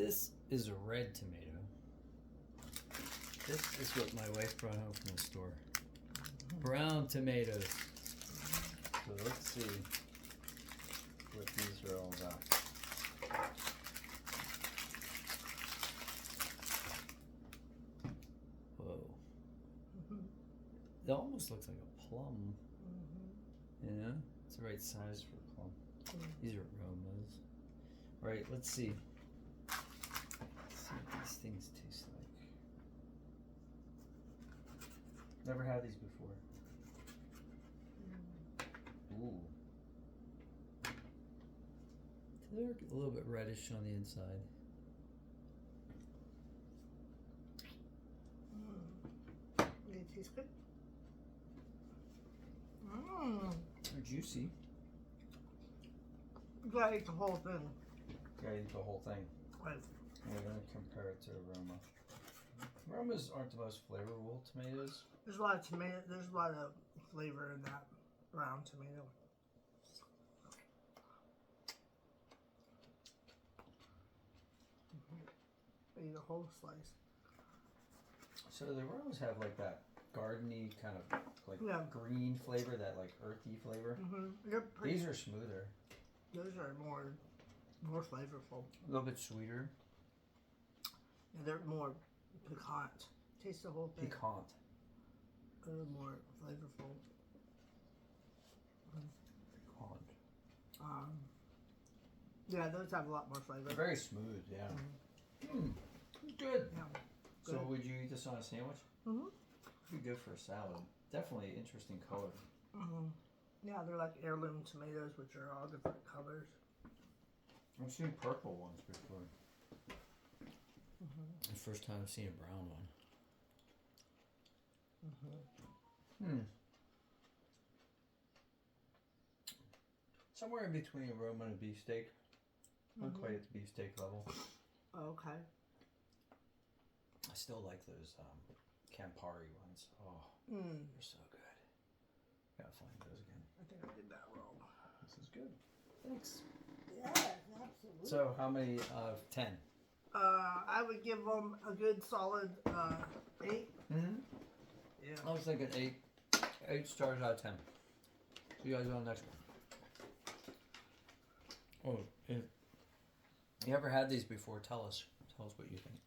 This is a red tomato. This is what my wife brought home from the store. Brown tomatoes. So let's see what these are all about. Whoa. It almost looks like a plum. You know? It's the right size for a plum. These are Romas. Right, let's see. Let's see what these things taste like. Never had these before. Ooh. They're a little bit reddish on the inside. They taste good. They're juicy. You gotta eat the whole thing. Gotta eat the whole thing. Right. We're gonna compare it to Roma. Romas aren't the most flavorful tomatoes. There's a lot of tomato. There's a lot of flavor in that brown tomato. Eat a whole slice. So the Romas have like that gardeny kind of like Yeah. green flavor, that like earthy flavor. They're pretty. These are smoother, Those are more flavorful. a little bit sweeter. Yeah, they're more piquant. Taste the whole thing. Piquant. A little more flavorful. Piquant. Yeah, those have a lot more flavor. They're very smooth, yeah. Good. Yeah. So Good. would you eat this on a sandwich? Mhm. Be good for a salad. Definitely interesting color. Yeah, they're like heirloom tomatoes, which are all different colors. I've seen purple ones before. The first time I've seen a brown one. Somewhere in between a Roma and a beefsteak. Not quite at the beefsteak level. Okay. I still like those Campari ones. Oh, they're so good. Gotta find those again. I think I did that wrong. This is good. Thanks. Yes, absolutely. So, how many out of 10? I would give them a good solid 8. Yeah. I was thinking 8. 8 stars out of 10. See you guys on the next one. Oh, if you ever had these before, tell us. Tell us what you think.